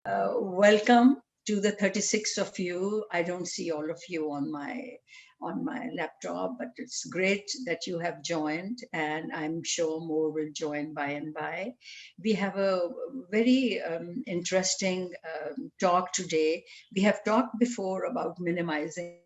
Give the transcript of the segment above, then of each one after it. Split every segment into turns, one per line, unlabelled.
Welcome to the 36 of you. I don't see all of you on my laptop, but it's great that you have joined, and I'm sure more will join by and by. We have a very interesting talk today. We have talked before about minimizing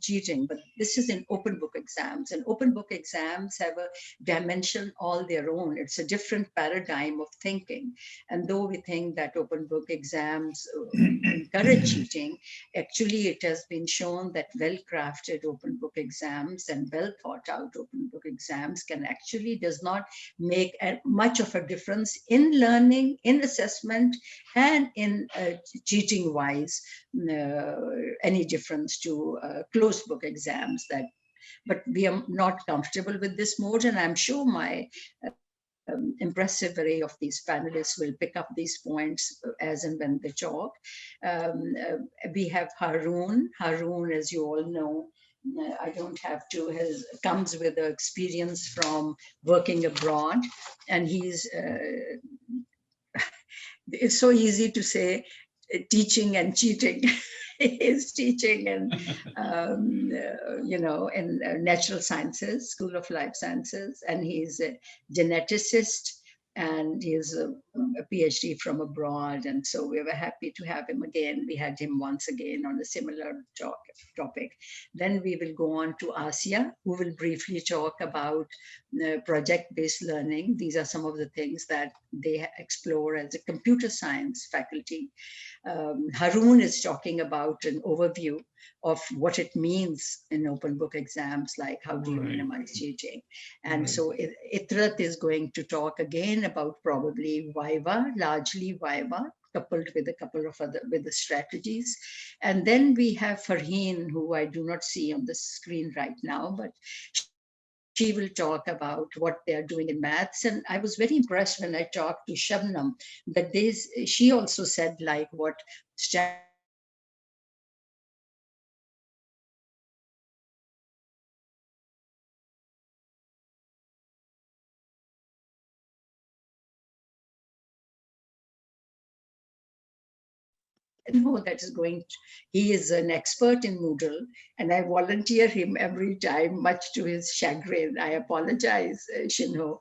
cheating, but this is in open book exams, and open book exams have a dimension all their own. It's a different paradigm of thinking. And though we think that open book exams encourage cheating, actually it has been shown that well-crafted open book exams and well thought out open book exams can actually does not make much of a difference in learning, in assessment, and in cheating wise, any difference to closed book exams that but we are not comfortable with this mode, and I'm sure my impressive array of these panelists will pick up these points as and when they talk. We have Haroon, as you all know, I don't have to, comes with the experience from working abroad, and it's so easy to say teaching and cheating. Is teaching and in natural sciences, School of Life Sciences, and he's a geneticist, and he's a PhD from abroad, and so we were happy to have him again. We had him once again on a similar topic. Then we will go on to Asia, who will briefly talk about project-based learning. These are some of the things that they explore as a computer science faculty. Haroon is talking about an overview of what it means in open book exams, like how do you minimize cheating. And so Itrat is going to talk again about probably viva, largely viva, coupled with a couple of other with the strategies. And then we have Farheen, who I do not see on the screen right now, but she will talk about what they're doing in maths. And I was very impressed when I talked to Shabnam that she also said like what strategies they are using in maths and science to that is going to, he is an expert in Moodle, and I volunteer him every time, much to his chagrin. I apologize, Shinho.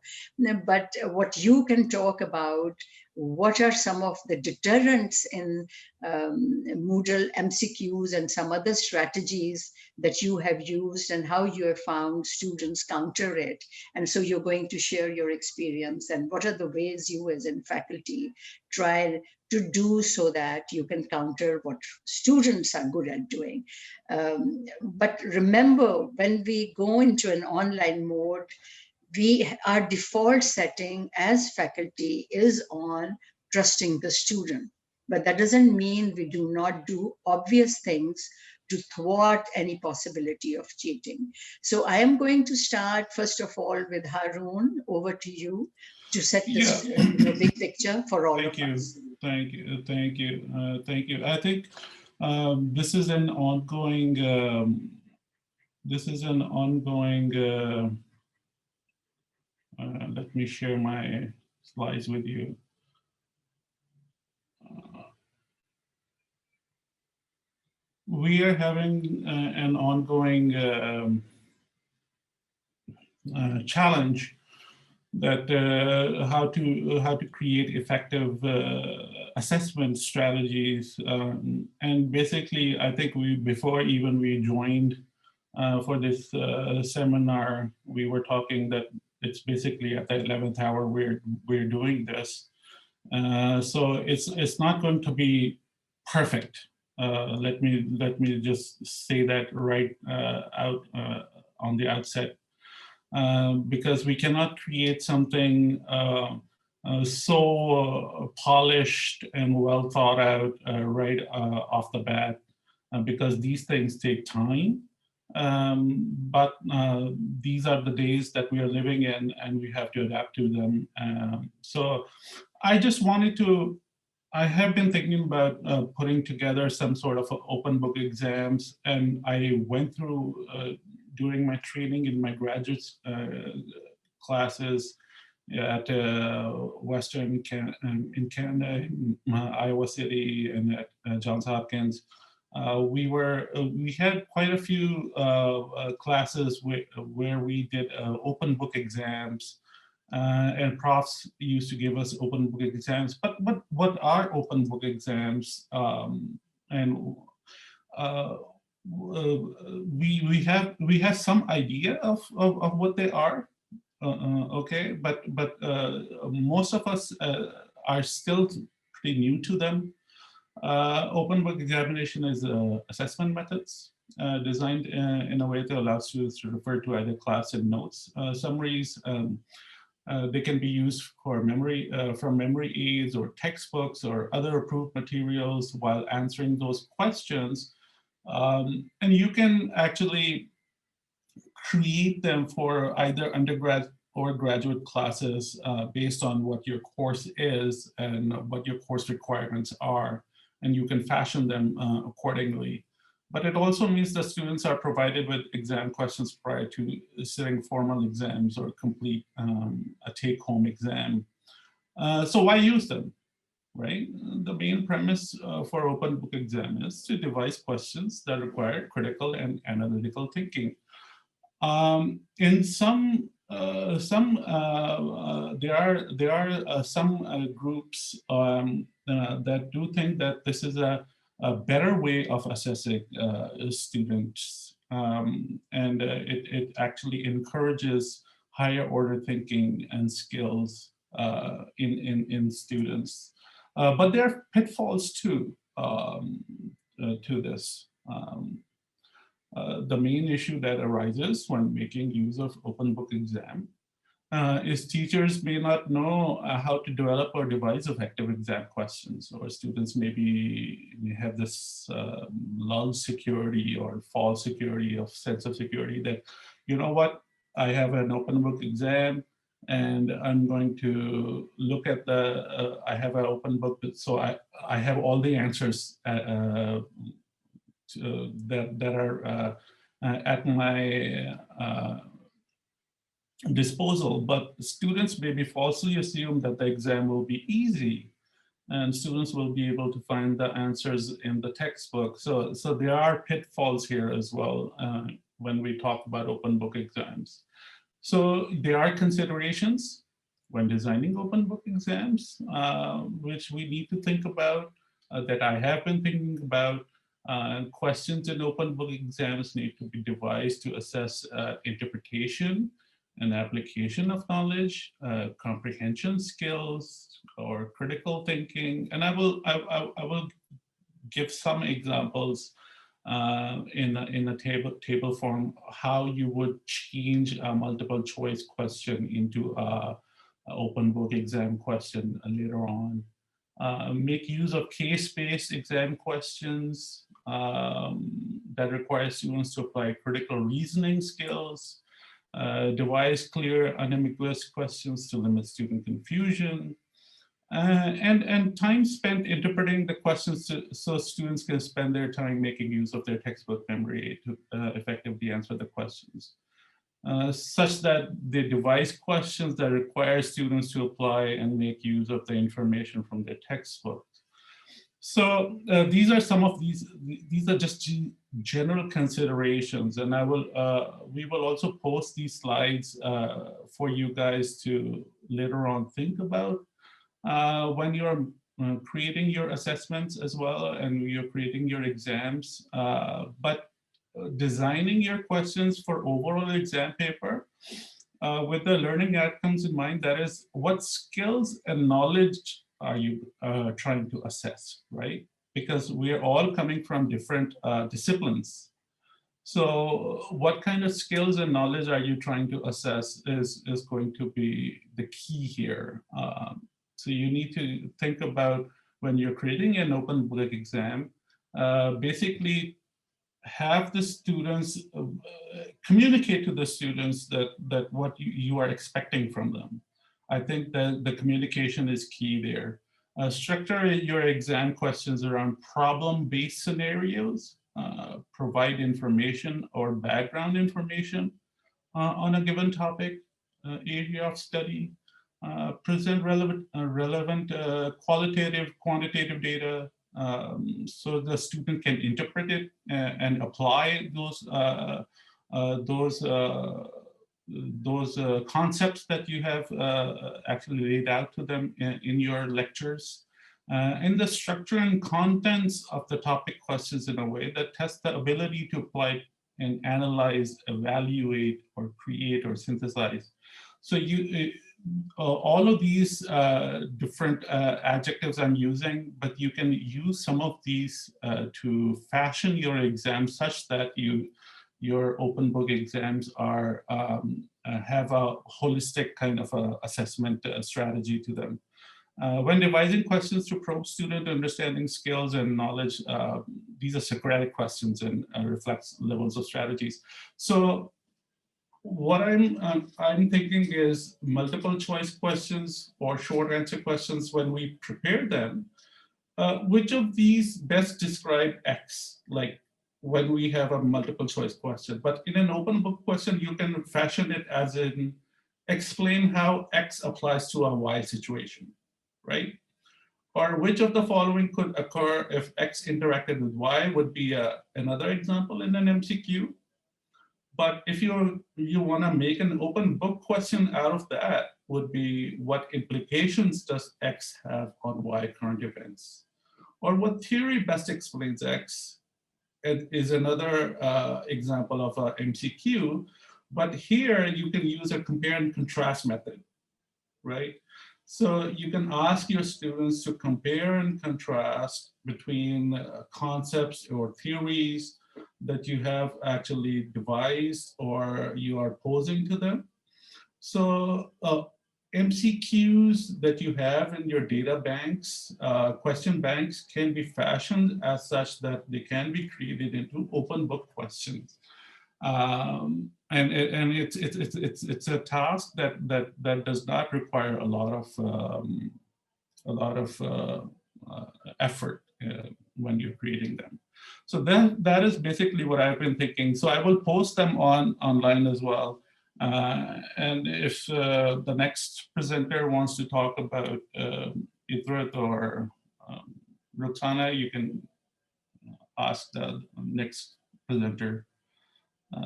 But what you can talk about, what are some of the deterrents in Moodle MCQs and some other strategies that you have used, and how you have found students counter it? And so you're going to share your experience, and what are the ways you as in faculty try to do so that you can counter what students are good at doing. But remember, when we go into an online mode, our default setting as faculty is on trusting the student. But that doesn't mean we do not do obvious things to thwart any possibility of cheating. So I am going to start, first of all, with Haroon. Over to you to set this big picture for all of us.
Thank you. I think this is an ongoing. Let me share my slides with you. We are having an ongoing challenge that how to create effective assessment strategies, and basically I think before even we joined for this seminar, we were talking that it's basically at the 11th hour we're doing this, so it's not going to be perfect. Let me just say that right out on the outset. Because we cannot create something so polished and well thought out right off the bat, because these things take time. But these are the days that we are living in, and we have to adapt to them. So I just wanted to, I have been thinking about putting together some sort of open book exams, and I went through during my training in my graduate classes, at Western in Canada, in Iowa City, and at Johns Hopkins. We had quite a few classes where we did open book exams, and profs used to give us open book exams. But what are open book exams? And we have some idea of what they are. Okay, but most of us are still pretty new to them. Open book examination is assessment methods designed in a way to allow students to refer to either class and notes summaries. They can be used for memory from memory aids or textbooks or other approved materials while answering those questions. And you can actually create them for either undergrad or graduate classes based on what your course is and what your course requirements are, and you can fashion them accordingly. But it also means that students are provided with exam questions prior to sitting formal exams or complete a take-home exam. So why use them, right? The main premise for open book exam is to devise questions that require critical and analytical thinking. In there are some groups that do think that this is a better way of assessing students, and it actually encourages higher order thinking and skills in students. But there are pitfalls too to this. The main issue that arises when making use of open book exam is teachers may not know how to develop or devise effective exam questions, or students may have this lull security or false security of sense of security that, you know what, I have an open book exam and I'm going to look at I have an open book, so I have all the answers that are at my disposal, but students may be falsely assume that the exam will be easy and students will be able to find the answers in the textbook. So there are pitfalls here as well when we talk about open book exams. So there are considerations when designing open book exams, which we need to think about, that I have been thinking about. Questions in open book exams need to be devised to assess interpretation and application of knowledge, comprehension skills, or critical thinking. And I will give some examples in a table form how you would change a multiple choice question into a open book exam question later on. Make use of case-based exam questions that require students to apply critical reasoning skills, devise clear, unambiguous questions to limit student confusion, and time spent interpreting the questions so students can spend their time making use of their textbook memory to effectively answer the questions. Such that they devise questions that require students to apply and make use of the information from their textbooks. So these are some of these are just general considerations, and we will also post these slides for you guys to later on think about when you're creating your assessments as well, and you're creating your exams. But designing your questions for overall exam paper with the learning outcomes in mind, that is, what skills and knowledge are you trying to assess, right? Because we're all coming from different disciplines. So what kind of skills and knowledge are you trying to assess is going to be the key here. So you need to think about, when you're creating an open book exam, basically have the students communicate to the students that what you are expecting from them. I think that the communication is key there. Structure your exam questions around problem-based scenarios, provide information or background information on a given topic, area of study. present relevant qualitative, quantitative data, so the student can interpret it and apply those concepts that you have actually laid out to them in your lectures. In the structure and contents of the topic questions in a way that tests the ability to apply and analyze, evaluate, or create or synthesize. So all of these different adjectives I'm using, but you can use some of these to fashion your exam such that your open book exams are have a holistic kind of assessment strategy to them. When devising questions to probe student understanding skills and knowledge, these are Socratic questions and reflects levels of strategies. So what I'm thinking is multiple choice questions or short answer questions. When we prepare them, which of these best describe X? Like when we have a multiple choice question, but in an open book question, you can fashion it as in explain how X applies to a Y situation, right? Or which of the following could occur if X interacted with Y would be another example in an MCQ. But if you want to make an open book question out of that, would be what implications does X have on Y current events? Or what theory best explains X? It is another example of a MCQ, but here you can use a compare and contrast method, right? So you can ask your students to compare and contrast between concepts or theories that you have actually devised or you are posing to them. So MCQs that you have in your data banks, question banks, can be fashioned as such that they can be created into open book questions. And it's a task that does not require a lot of effort when you're creating them. So then that is basically what I've been thinking. So I will post them online as well. And if the next presenter wants to talk about Idrit or Roxana, you can ask the next presenter.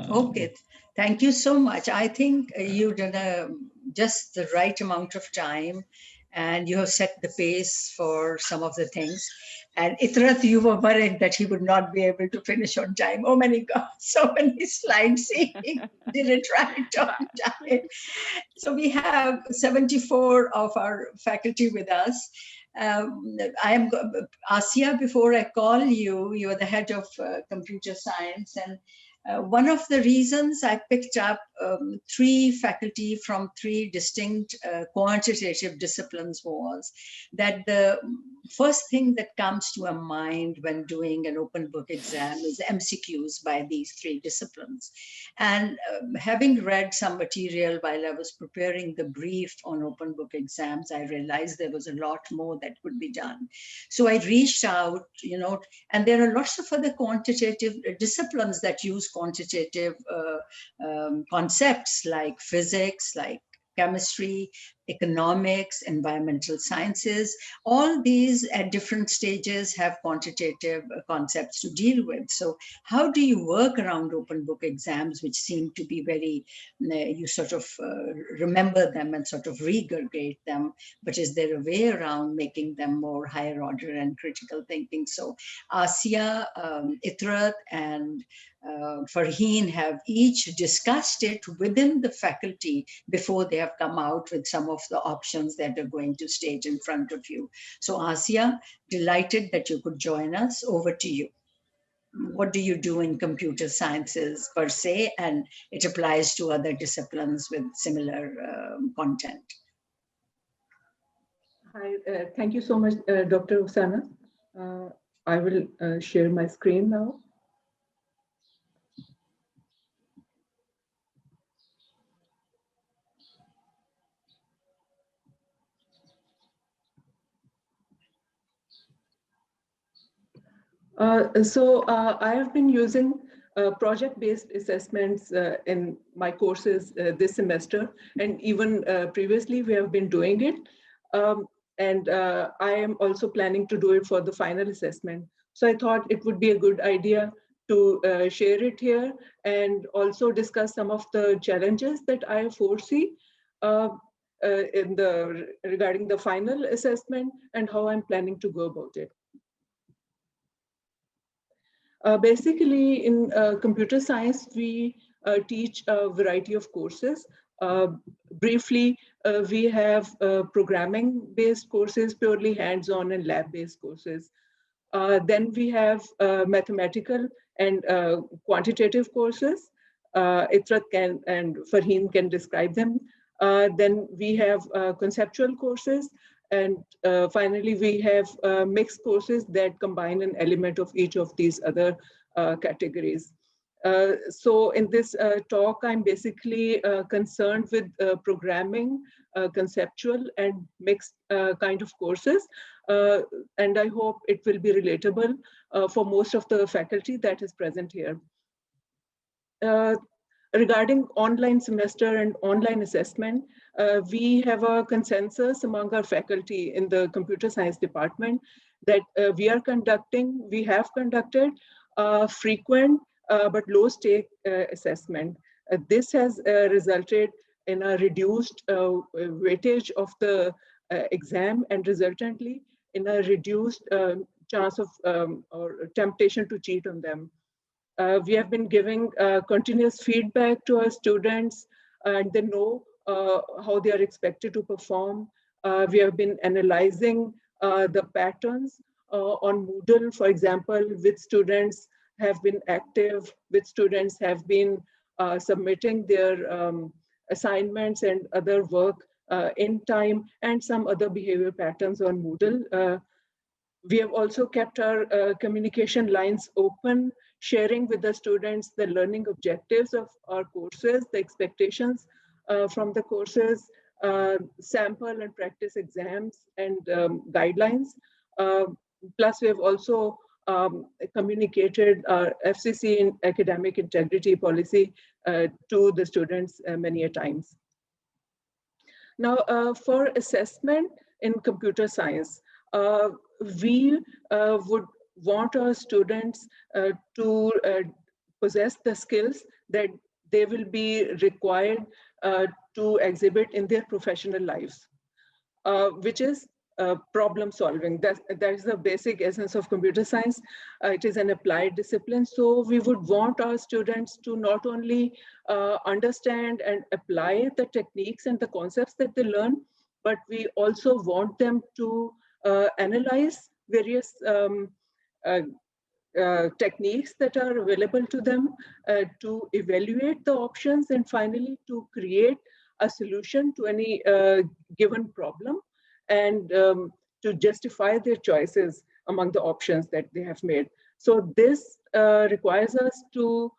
Okay, thank you so much. I think you did just the right amount of time and you have set the pace for some of the things. And Itrat, you were worried that he would not be able to finish on time. Oh my God, so many slides. He didn't write on time. So we have 74 of our faculty with us. I am Asia. Before I call you, you are the head of computer science, and one of the reasons I picked up 3 faculty from 3 distinct quantitative disciplines was that the first thing that comes to a mind when doing an open book exam is MCQs by these 3 disciplines. And having read some material while I was preparing the brief on open book exams, I realized there was a lot more that could be done. So I reached out, and there are lots of other quantitative disciplines that use quantitative concepts like physics, like chemistry, economics, environmental sciences. All these at different stages have quantitative concepts to deal with. So how do you work around open book exams, which seem to be very, you sort of remember them and sort of regurgitate them, but is there a way around making them more higher order and critical thinking? So Asia, Itrat, and Farheen have each discussed it within the faculty before they have come out with some of the options that are going to stage in front of you. So Asia, delighted that you could join us. Over to you. What do you do in computer sciences per se, and it applies to other disciplines with similar content?
Hi, thank you so much, Dr. Roxana. I will share my screen now. I have been using project-based assessments in my courses this semester, and even previously we have been doing it. And I am also planning to do it for the final assessment. So I thought it would be a good idea to share it here and also discuss some of the challenges that I foresee regarding the final assessment and how I'm planning to go about it. Basically, in computer science, we teach a variety of courses. Briefly, we have programming-based courses, purely hands-on and lab-based courses. Then we have mathematical and quantitative courses. Itrat and Farheen can describe them. Then we have conceptual courses. And finally, we have mixed courses that combine an element of each of these other categories. So in this talk, I'm basically concerned with programming, conceptual and mixed kind of courses. And I hope it will be relatable for most of the faculty that is present here. Regarding online semester and online assessment, we have a consensus among our faculty in the computer science department that we have conducted frequent but low stake assessment. This has resulted in a reduced weightage of the exam and resultantly in a reduced chance of or temptation to cheat on them. We have been giving continuous feedback to our students, and they know how they are expected to perform. We have been analyzing the patterns on Moodle, for example, which students have been active, which students have been submitting their assignments and other work in time, and some other behavior patterns on Moodle. We have also kept our communication lines open, sharing with the students the learning objectives of our courses, the expectations from the courses, sample and practice exams and guidelines. Plus, we have also communicated our FCC in academic integrity policy to the students many a times. Now, for assessment in computer science, we would want our students to possess the skills that they will be required to exhibit in their professional lives, which is problem solving. That is the basic essence of computer science. It is an applied discipline. So we would want our students to not only understand and apply the techniques and the concepts that they learn, but we also want them to analyze various techniques that are available to them, to evaluate the options, and finally to create a solution to any given problem, and to justify their choices among the options that they have made. So this requires us to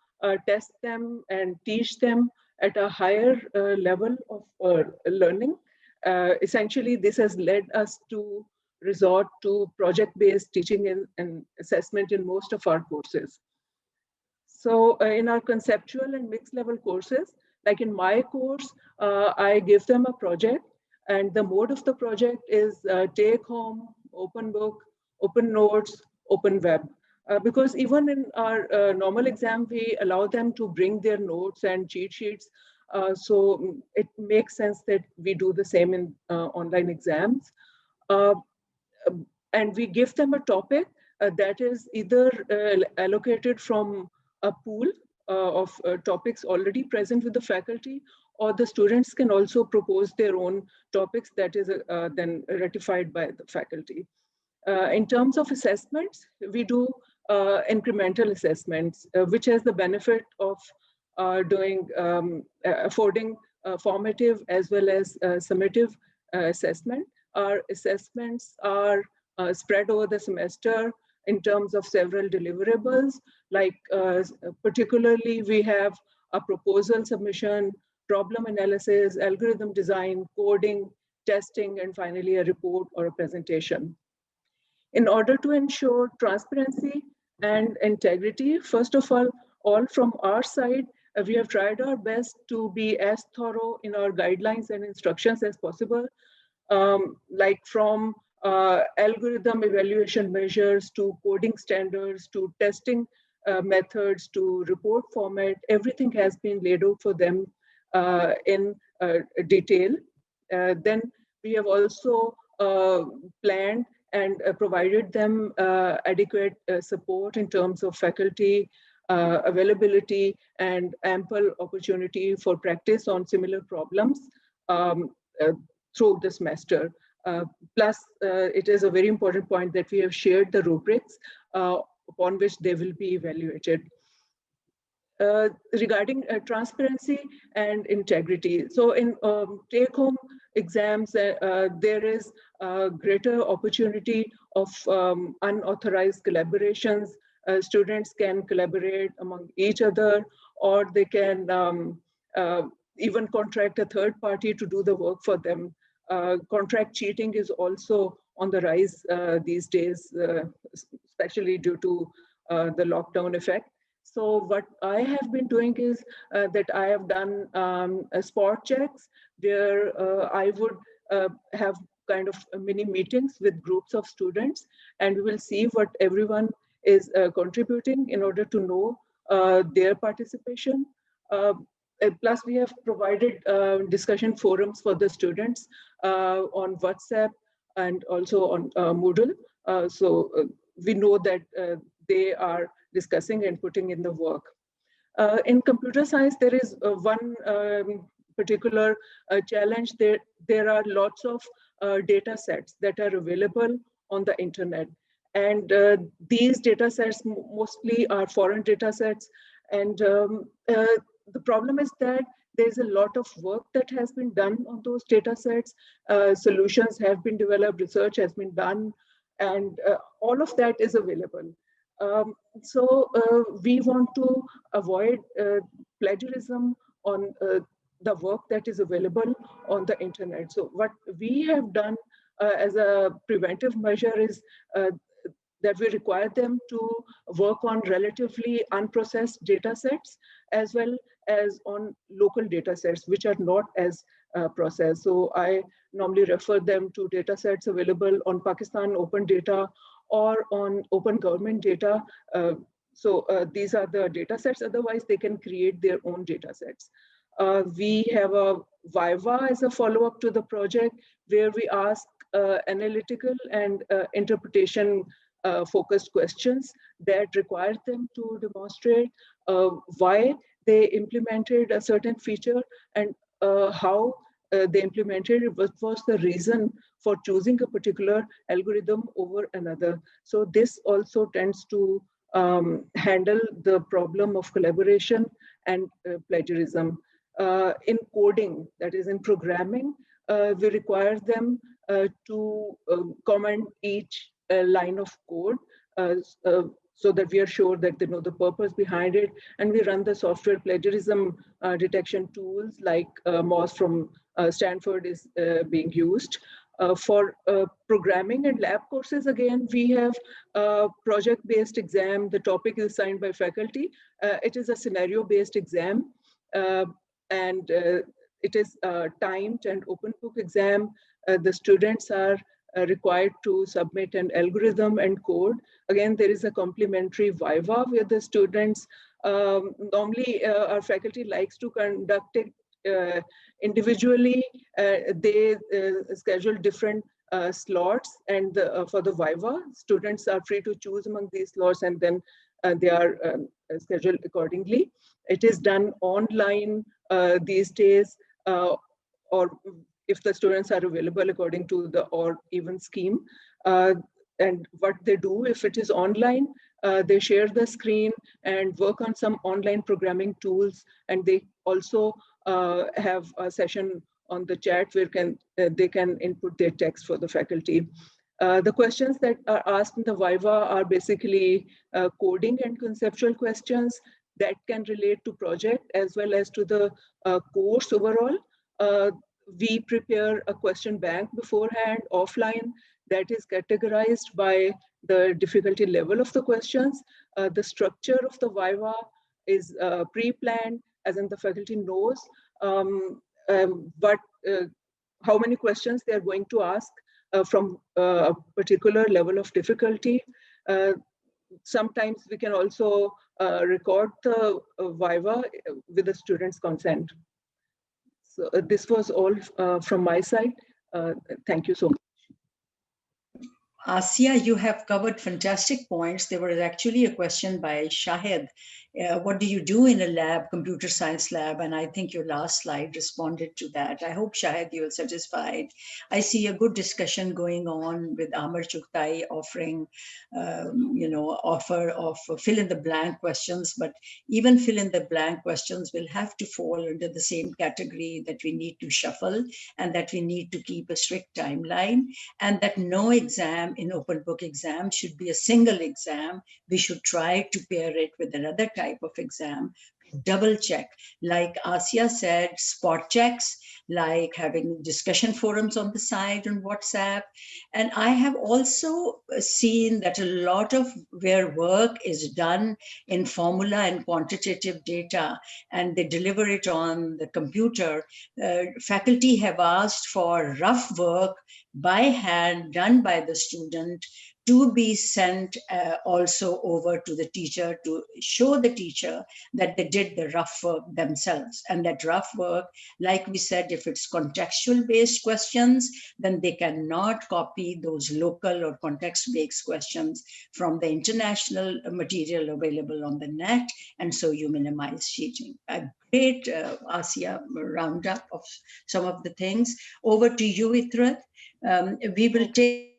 test them and teach them at a higher level of learning. Essentially, this has led us to resort to project-based teaching and assessment in most of our courses. So in our conceptual and mixed level courses, like in my course, I give them a project, and the mode of the project is take home, open book, open notes, open web. Because even in our normal exam, we allow them to bring their notes and cheat sheets. So it makes sense that we do the same in online exams. And we give them a topic that is either allocated from a pool of topics already present with the faculty, or the students can also propose their own topics that is then ratified by the faculty. In terms of assessments, we do incremental assessments, which has the benefit of affording formative as well as summative assessment. Our assessments are spread over the semester in terms of several deliverables, like particularly we have a proposal submission, problem analysis, algorithm design, coding, testing, and finally a report or a presentation. In order to ensure transparency and integrity, first of all from our side, we have tried our best to be as thorough in our guidelines and instructions as possible, like from algorithm evaluation measures to coding standards to testing methods to report format. Everything has been laid out for them in detail. Then we have also planned and provided them adequate support in terms of faculty availability and ample opportunity for practice on similar problems through the semester. Plus, it is a very important point that we have shared the rubrics upon which they will be evaluated. Regarding transparency and integrity. So in take-home exams, there is a greater opportunity of unauthorized collaborations. Students can collaborate among each other, or they can even contract a third party to do the work for them. Contract cheating is also on the rise these days, especially due to the lockdown effect. So what I have been doing is that I have done spot checks where I would have kind of mini meetings with groups of students, and we will see what everyone is contributing in order to know their participation. Plus, we have provided discussion forums for the students on WhatsApp and also on Moodle. So we know that they are discussing and putting in the work. In computer science, there is one particular challenge. There are lots of data sets that are available on the internet. And these data sets mostly are foreign data sets. And the problem is that there's a lot of work that has been done on those data sets. Solutions have been developed, research has been done, and all of that is available. So we want to avoid plagiarism on the work that is available on the internet. So what we have done as a preventive measure is that we require them to work on relatively unprocessed data sets as well as on local data sets, which are not as processed. So I normally refer them to data sets available on Pakistan Open Data or on Open Government Data. So these are the data sets. Otherwise, they can create their own data sets. We have a viva as a follow-up to the project where we ask analytical and interpretation focused questions that require them to demonstrate why they implemented a certain feature and how they implemented it, what was the reason for choosing a particular algorithm over another. So this also tends to handle the problem of collaboration and plagiarism. In coding, that is in programming, we require them to comment each line of code so that we are sure that they know the purpose behind it. And we run the software plagiarism detection tools like MOS from Stanford is being used. For programming and lab courses, again, we have a project-based exam. The topic is assigned by faculty. It is a scenario-based exam. And it is a timed and open book exam. The students are required to submit an algorithm and code. Again, there is a complementary viva where the students, normally our faculty likes to conduct it individually. They schedule different slots, and for the viva, students are free to choose among these slots, and then they are scheduled accordingly. It is done online these days, or if the students are available according to the or even scheme. And what they do, if it is online, they share the screen and work on some online programming tools, and they also have a session on the chat where they can input their text for the faculty. The questions that are asked in the viva are basically coding and conceptual questions that can relate to project as well as to the course overall. We prepare a question bank beforehand, offline, that is categorized by the difficulty level of the questions. The structure of the viva is pre-planned, as in the faculty knows what how many questions they are going to ask from a particular level of difficulty. Sometimes we can also record the viva with the student's consent. So this was all from my side. Thank you so much.
Asia, you have covered fantastic points. There was actually a question by Shahid. What do you do in a lab, computer science lab? And I think your last slide responded to that. I hope, Shahid, you are satisfied. I see a good discussion going on with Amar Chuktai offering, offer of fill in the blank questions, but even fill in the blank questions will have to fall under the same category that we need to shuffle and that we need to keep a strict timeline, and that no exam in open book exam should be a single exam. We should try to pair it with another type of exam, double check, like Asia said, spot checks, like having discussion forums on the side on WhatsApp. And I have also seen that a lot of where work is done in formula and quantitative data, and they deliver it on the computer, faculty have asked for rough work by hand done by the student to be sent also over to the teacher to show the teacher that they did the rough work themselves. And that rough work, like we said, if it's contextual based questions, then they cannot copy those local or context based questions from the international material available on the net. And so you minimize cheating. A great Asia roundup of some of the things. Over to you, Ithrat. We will take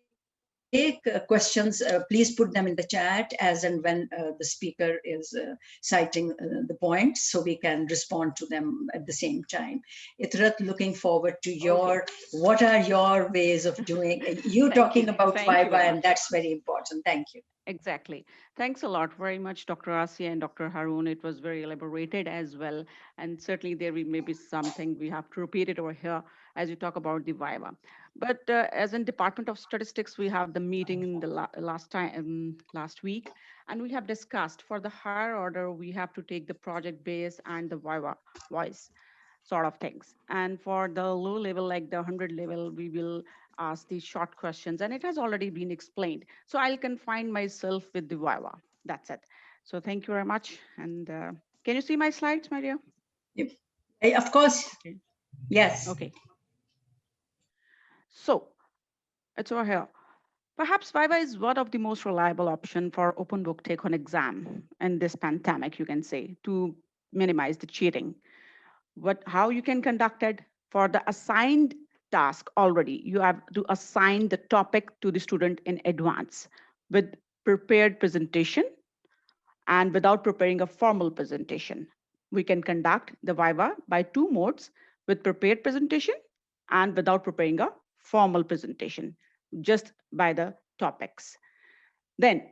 questions. Please put them in the chat as and when the speaker is citing the points, so we can respond to them at the same time. Ithrat, looking forward to your, what are your ways of doing, you talking about viva, and that's very important. Thank you.
Exactly. Thanks a lot very much, Dr. Asia and Dr. Haroon. It was very elaborated as well. And certainly there may be something we have to repeat it over here as you talk about the viva. But as in Department of Statistics, we have the meeting in the last week, and we have discussed for the higher order, we have to take the project base and the viva voice sort of things. And for the low level, like the 100 level, we will ask these short questions, and it has already been explained. So I'll confine myself with the viva. That's it. So thank you very much. And can you see my slides, my dear?
Yep. Of course.
Okay.
Yes.
Okay. So it's over here. Perhaps Viva is one of the most reliable option for open book take-home exam in this pandemic, you can say, to minimize the cheating. How you can conduct it for the assigned task already. You have to assign the topic to the student in advance with prepared presentation and without preparing a formal presentation. We can conduct the Viva by two modes, with prepared presentation and without preparing a formal presentation, just by the topics. Then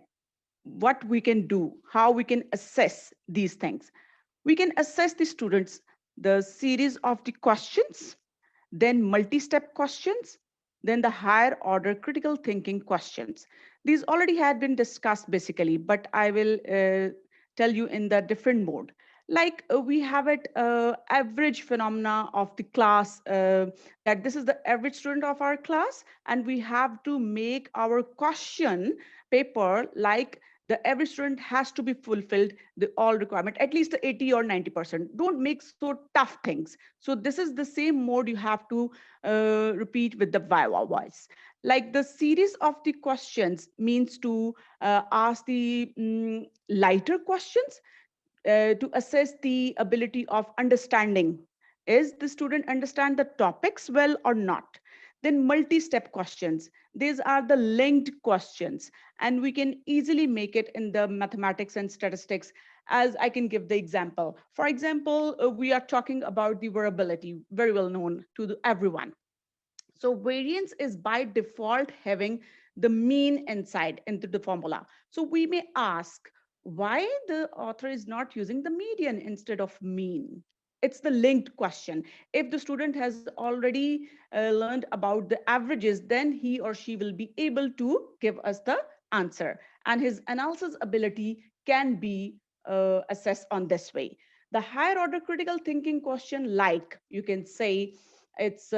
what we can do, how we can assess these things. We can assess the students, the series of the questions, then multi-step questions, then the higher order critical thinking questions. These already had been discussed basically, but I will tell you in the different mode. Like we have it average phenomena of the class, that this is the average student of our class, and we have to make our question paper like the average student has to be fulfilled the all requirement, at least 80 or 90%. Don't make so tough things. So this is the same mode you have to repeat with the viva voice. Like the series of the questions means to ask the lighter questions to assess the ability of understanding. Is the student understand the topics well or not? Then multi-step questions. These are the linked questions, and we can easily make it in the mathematics and statistics, as I can give the example. For example, we are talking about the variability, very well known to everyone. So variance is by default having the mean inside into the formula. So we may ask why the author is not using the median instead of mean. It's the linked question. If the student has already learned about the averages, then he or she will be able to give us the answer. And his analysis ability can be assess on this way. The higher order critical thinking question, like you can say, it's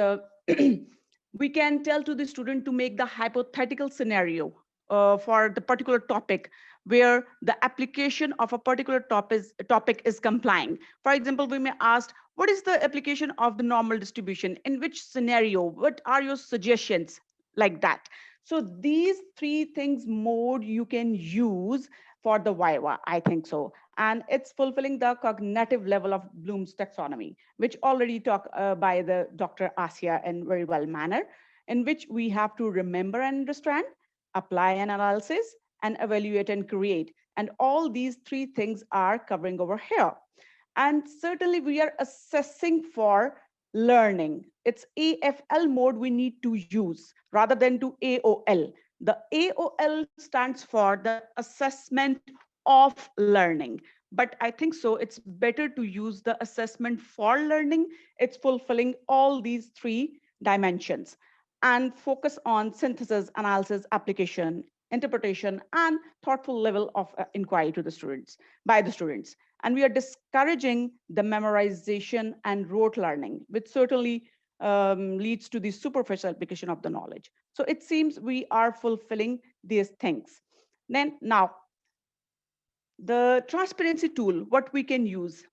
we can tell to the student to make the hypothetical scenario for the particular topic where the application of a particular topic is complying. For example, we may ask, what is the application of the normal distribution? In which scenario? What are your suggestions? Like that. So these three things mode you can use for the viva, I think so. And it's fulfilling the cognitive level of Bloom's taxonomy, which already talked by the Dr. Asia in very well manner, in which we have to remember and understand, apply an analysis, and evaluate and create. And all these three things are covering over here. And certainly we are assessing for learning. It's AFL mode we need to use rather than to AOL. The AOL stands for the assessment of learning. But I think so it's better to use the assessment for learning. It's fulfilling all these three dimensions and focus on synthesis, analysis, application, interpretation, and thoughtful level of inquiry to the students, by the students. And we are discouraging the memorization and rote learning, which certainly leads to the superficial application of the knowledge. So it seems we are fulfilling these things. Then now, the transparency tool, what we can use,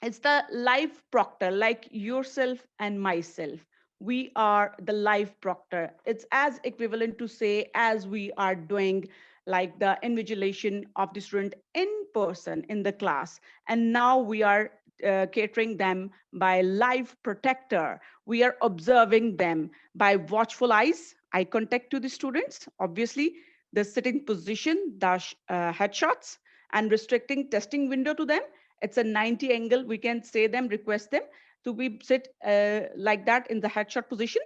it's the live proctor, like yourself and myself. We are the live proctor. It's as equivalent to say, as we are doing like the invigilation of the student in person in the class. And now we are catering them by live protector. We are observing them by watchful eyes, eye contact to the students, obviously, the sitting position, the headshots, and restricting testing window to them. It's a 90 angle. We can say them, request them to be sit like that in the headshot position.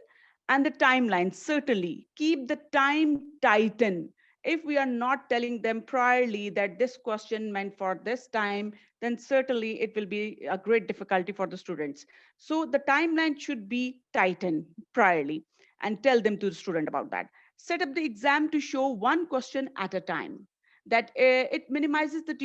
And the timeline, certainly keep the time tighten. If we are not telling them priorly that this question meant for this time, then certainly it will be a great difficulty for the students. So the timeline should be tightened priorly and tell them to the student about that. Set up the exam to show one question at a time. That it minimizes the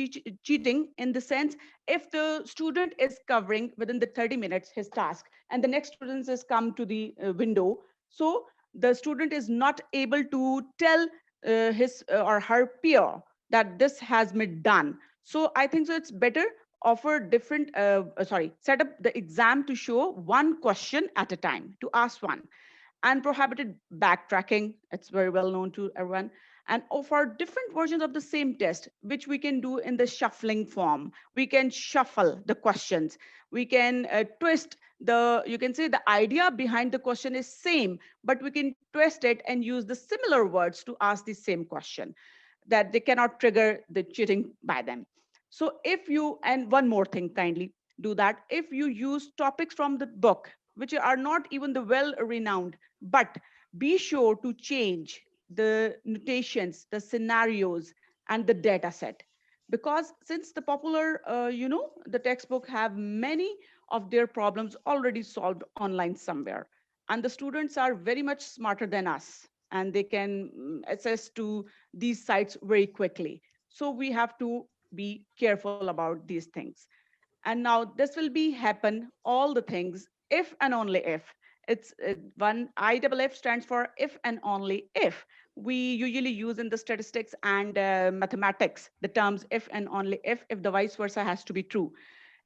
cheating in the sense, if the student is covering within the 30 minutes his task and the next student has come to the window, so the student is not able to tell his or her peer that this has been done. So I think so it's better offer different set up the exam to show one question at a time, to ask one, and prohibited backtracking. It's very well known to everyone. And for different versions of the same test, which we can do in the shuffling form. We can shuffle the questions. We can twist the, you can say the idea behind the question is same, but we can twist it and use the similar words to ask the same question, that they cannot trigger the cheating by them. So if you, and one more thing, kindly do that. If you use topics from the book, which are not even the well-renowned, but be sure to change the notations, the scenarios, and the data set. Because since the popular, the textbook have many of their problems already solved online somewhere. And the students are very much smarter than us, and they can access to these sites very quickly. So we have to be careful about these things. And now this will be happen all the things if and only if. It's one IFF stands for if and only if. We usually use in the statistics and mathematics the terms if and only if the vice versa has to be true.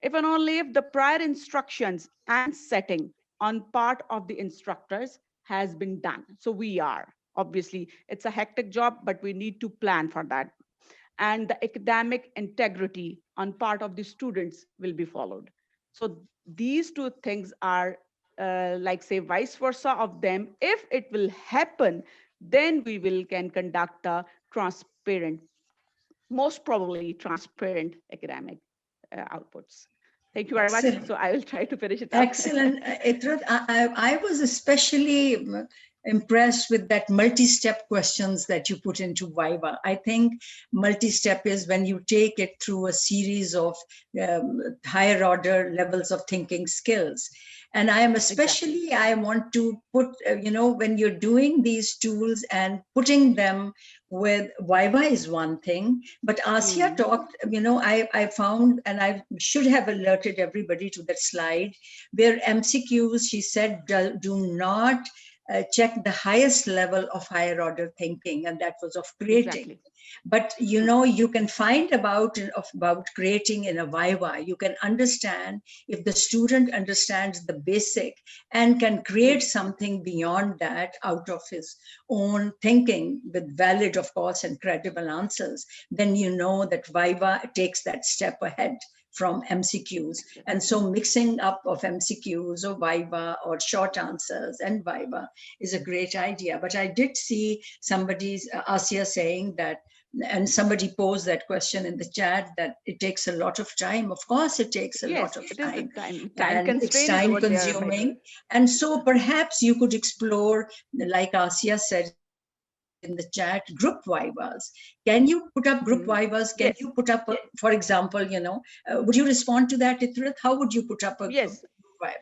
If and only if the prior instructions and setting on part of the instructors has been done. So we are, obviously, it's a hectic job, but we need to plan for that. And the academic integrity on part of the students will be followed. So these two things are like say vice versa of them. If it will happen, then we will can conduct a transparent, most probably transparent academic outputs. Thank you very much.
Excellent.
So I will try to finish it up.
Excellent. Ittrat, I was especially impressed with that multi-step questions that you put into Viva. I think multi-step is when you take it through a series of higher order levels of thinking skills. And I am especially, I want to put, when you're doing these tools and putting them with viva is one thing, but Asya talked, I found, and I should have alerted everybody to that slide where MCQs, she said, do not check the highest level of higher order thinking, and that was of creating.
Exactly.
But you can find about creating in a viva. You can understand if the student understands the basic and can create something beyond that out of his own thinking with valid, of course, and credible answers, then that viva takes that step ahead from MCQs. And so mixing up of MCQs or viva or short answers and viva is a great idea. But I did see somebody's Asya saying that, and somebody posed that question in the chat, that it takes a lot of time. Of course, it takes a lot of
It is the
time.
time
And it's
constraint is
time
over there, by the way.
consuming. And so perhaps you could explore, like Asya said in the chat, group vivas. Can you put up group vivas? Can
Yes.
you put up, for example, would you respond to that, Ithrat? How would you put up a
Yes.
group viva?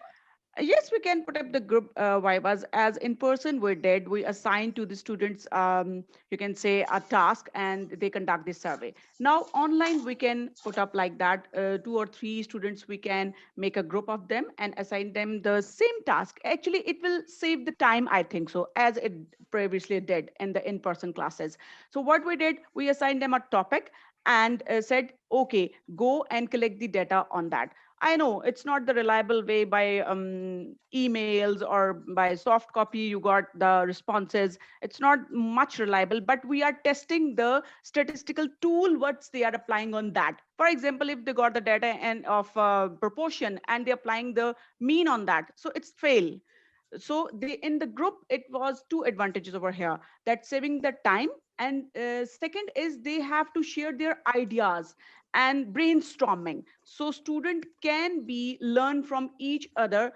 Yes, we can put up the group vivas. As in person we did. We assign to the students, you can say, a task, and they conduct this survey. Now online we can put up like that. 2 or 3 students, we can make a group of them and assign them the same task. Actually, it will save the time, I think so, as it previously did in the in-person classes. So what we did, we assigned them a topic and said, okay, go and collect the data on that. I know it's not the reliable way by emails or by soft copy. You got the responses. It's not much reliable, but we are testing the statistical tool, what they are applying on that. For example, if they got the data and of proportion and they're applying the mean on that, so it's fail. So they, in the group, it was 2 advantages over here, that saving the time, and second is they have to share their ideas and brainstorming, so student can be learn from each other.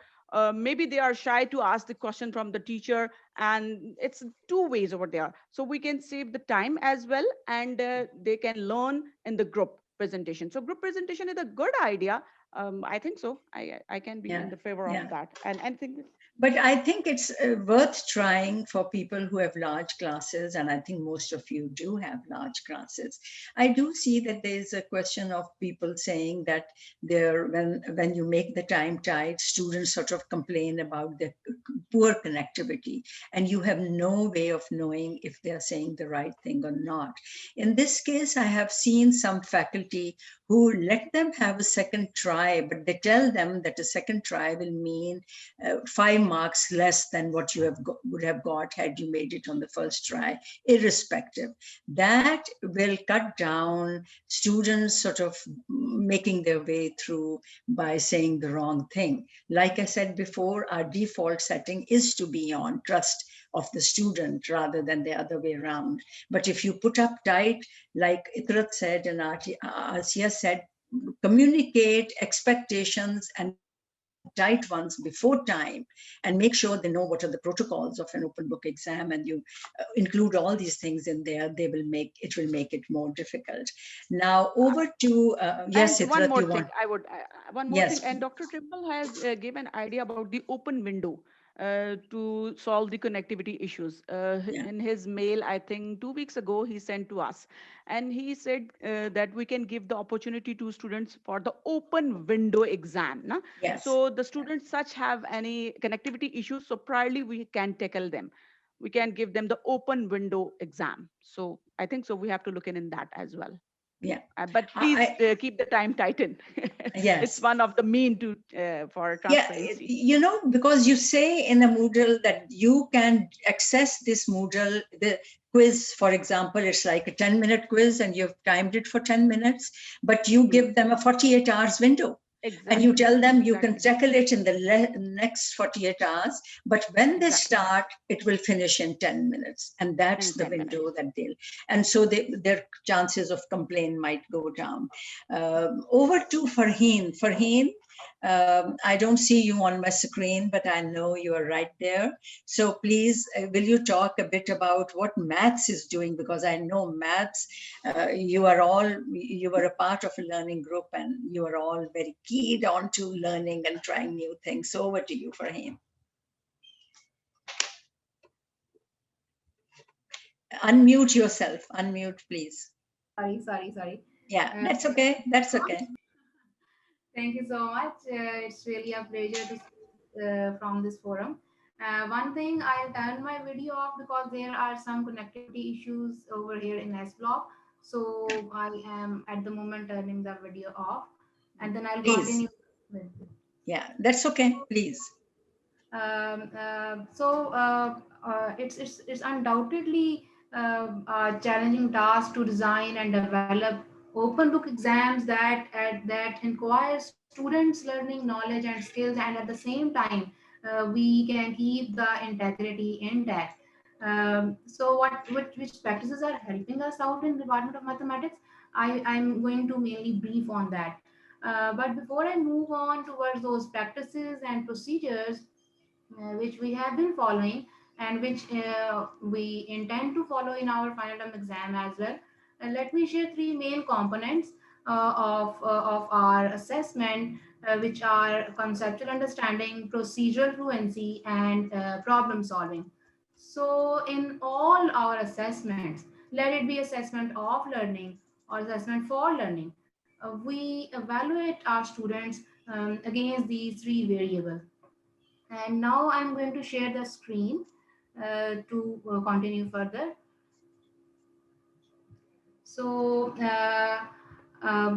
Maybe they are shy to ask the question from the teacher, and it's 2 ways over there, so we can save the time as well, and they can learn in the group presentation. So group presentation is a good idea. I think so. I can be in
Yeah,
the favor
yeah.
of that, and I think.
But I think it's worth trying for people who have large classes, and I think most of you do have large classes. I do see that there's a question of people saying that when you make the time tight, students sort of complain about the poor connectivity, and you have no way of knowing if they're saying the right thing or not. In this case, I have seen some faculty who let them have a second try, but they tell them that a second try will mean 5 marks less than what you would have got had you made it on the first try, irrespective. That will cut down students sort of making their way through by saying the wrong thing. Like I said before, our default setting is to be on trust of the student rather than the other way around. But if you put up tight, like Itrat said and Asiya said, communicate expectations and tight ones before time, and make sure they know what are the protocols of an open book exam, and you include all these things in there, it will make it more difficult. Now over to yes,
And one
Itrat,
more
you
thing,
want?
I would one more thing.
Yes,
And Dr. Trimble has given an idea about the open window to solve the connectivity issues.
yeah,
In his mail, I think 2 weeks ago, he sent to us, and he said that we can give the opportunity to students for the open window exam. Na?
yes.
So the students such have any connectivity issues, so priorly we can tackle them. We can give them the open window exam. So I think so. We have to look in that as well.
Yeah,
But please
I
keep the time tightened. It's
yes.
one of the mean to for
Yeah,
transparency.
because you say in a Moodle that you can access this Moodle, the quiz, for example, it's like a 10-minute quiz and you've timed it for 10 minutes, but you
Hmm.
give them a 48 hours window. And you
Exactly.
tell them you can
Exactly.
tackle it in the next 48 hours, but when they
Exactly.
start, it will finish in 10 minutes. And that's
In
the
10 minutes.
window that and so their chances of complaint might go down. Over to Farheen. Farheen, I don't see you on my screen, but I know you are right there. So please, will you talk a bit about what maths is doing? Because I know maths, you were a part of a learning group and you are all very keyed on to learning and trying new things. So over to you, Farheen. Unmute yourself. Unmute, please.
Sorry.
Yeah, that's okay. That's okay.
Thank you so much. It's really a pleasure to speak from this forum. One thing, I'll turn my video off because there are some connectivity issues over here in S block. So I am at the moment turning the video off, and then I'll
Please.
continue with.
Yeah, that's okay. Please.
It's undoubtedly a challenging task to design and develop open book exams that inquire students learning knowledge and skills, and at the same time we can keep the integrity intact. Which practices are helping us out in Department of Mathematics? I'm going to mainly brief on that. But before I move on towards those practices and procedures, which we have been following and which we intend to follow in our final term exam as well. Let me share three main components of our assessment, which are conceptual understanding, procedural fluency, and problem solving. So in all our assessments, let it be assessment of learning or assessment for learning, we evaluate our students against these three variables. And now I'm going to share the screen to continue further. So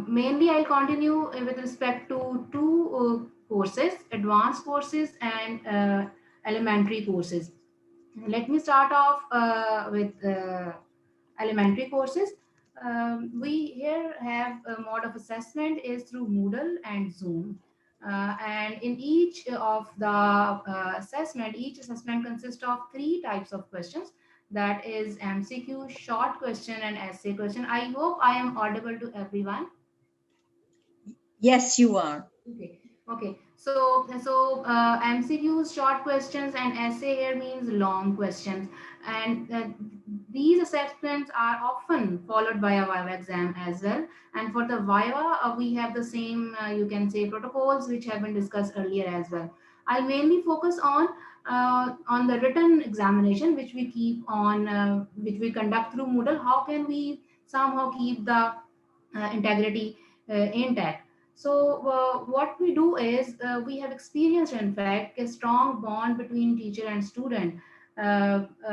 mainly I'll continue with respect to two courses, advanced courses and elementary courses. Let me start off with elementary courses. We here have a mode of assessment is through Moodle and Zoom. And in each of the assessment, each assessment consists of three types of questions. That is MCQ, short question, and essay question. I hope I am audible to everyone.
Yes, you are.
Okay. So MCQs, short questions, and essay here means long questions, and these assessments are often followed by a viva exam as well. And for the viva, we have the same you can say protocols which have been discussed earlier as well. I'll mainly focus on the written examination which we keep on which we conduct through Moodle. How can we somehow keep the integrity intact? So what we do is we have experienced, in fact, a strong bond between teacher and student,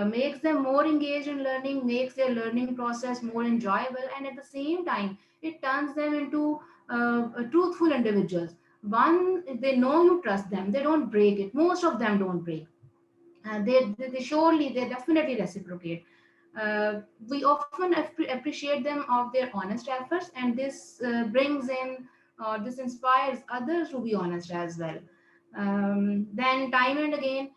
makes them more engaged in learning, makes their learning process more enjoyable, and at the same time, it turns them into truthful individuals. One, they know you trust them, they don't break it. Most of them don't break. They definitely reciprocate. We often appreciate them of their honest efforts, and this brings in this inspires others to be honest as well. Then time and again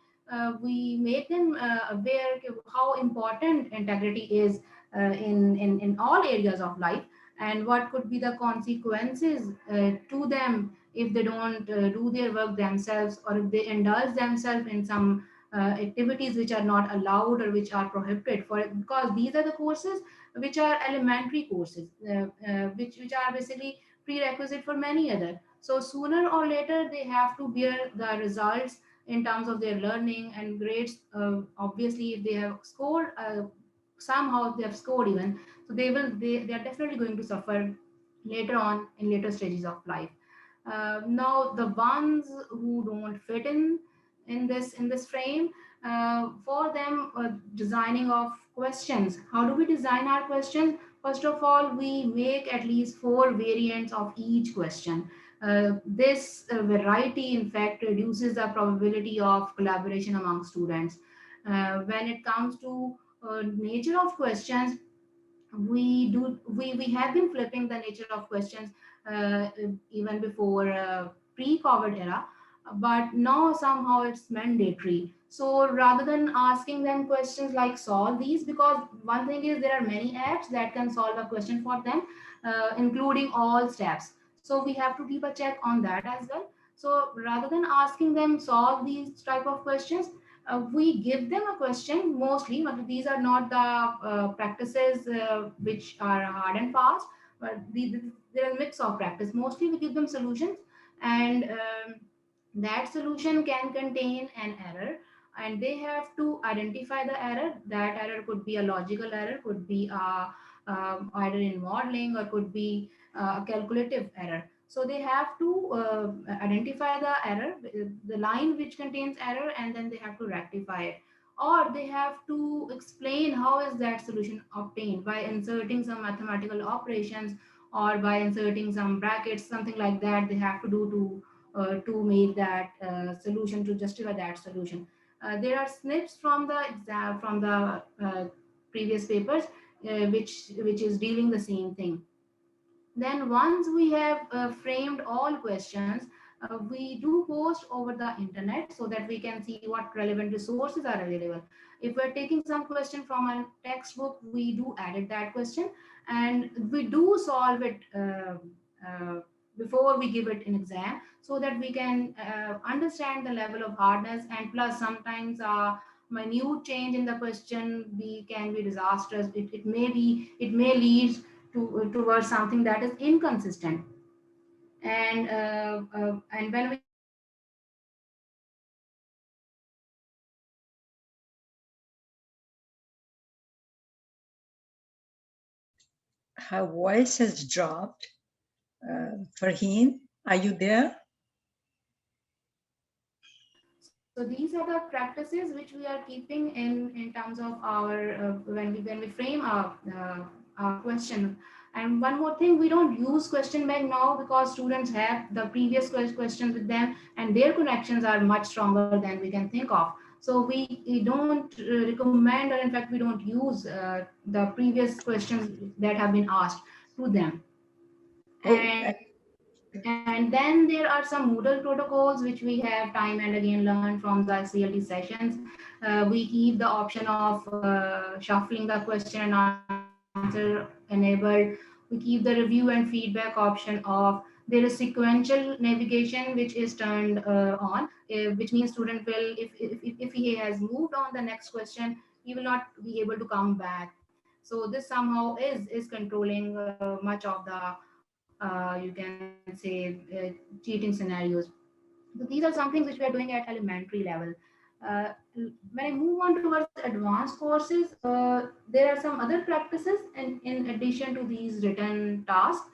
we make them aware of how important integrity is in all areas of life, and what could be the consequences to them if they don't do their work themselves, or if they indulge themselves in some activities which are not allowed or which are prohibited, for because these are the courses which are elementary courses, which are basically prerequisite for many other. So sooner or later they have to bear the results in terms of their learning and grades. Obviously if they have scored somehow they have scored even, so they are definitely going to suffer later on in later stages of life. Now the ones who don't fit in this frame, for them, designing of questions. How do we design our question? First of all, we make at least 4 variants of each question. This variety, in fact, reduces the probability of collaboration among students. When it comes to nature of questions, we have been flipping the nature of questions even before pre-COVID era, but now somehow it's mandatory. So rather than asking them questions like solve these, because one thing is there are many apps that can solve a question for them, including all steps. So we have to keep a check on that as well. So rather than asking them solve these type of questions, we give them a question mostly, but these are not the practices which are hard and fast, but there are a mix of practice. Mostly we give them solutions, and that solution can contain an error, and they have to identify the error. That error could be a logical error, could be either in modeling, or could be a calculative error. So they have to identify the error, the line which contains error, and then they have to rectify it. Or they have to explain how is that solution obtained by inserting some mathematical operations, or by inserting some brackets, something like that they have to do to make that solution, to justify that solution. There are snips from the exam, from the previous papers, which is dealing the same thing. Then once we have framed all questions, we do post over the internet so that we can see what relevant resources are available. If we're taking some question from a textbook, we do edit that question, and we do solve it before we give it an exam, so that we can understand the level of hardness. And plus, sometimes minute change in the question can be disastrous. It may lead towards something that is inconsistent. And when we have
Her voice has dropped. Farheen, are you there?
So these are the practices which we are keeping in terms of our when we frame our question. And one more thing, we don't use question bank now because students have the previous questions with them, and their connections are much stronger than we can think of. So we don't recommend, or in fact we don't use the previous questions that have been asked to them.
Oh,
And then there are some Moodle protocols which we have time and again learned from the CLT sessions. We keep the option of shuffling the question and answer enabled. We keep the review and feedback option off. There is sequential navigation which is turned on, which means student will, if he has moved on the next question, he will not be able to come back. So this somehow is controlling much of the you can say cheating scenarios. So these are some things which we are doing at elementary level. Uh, when I move on towards advanced courses, there are some other practices in addition to these written tasks.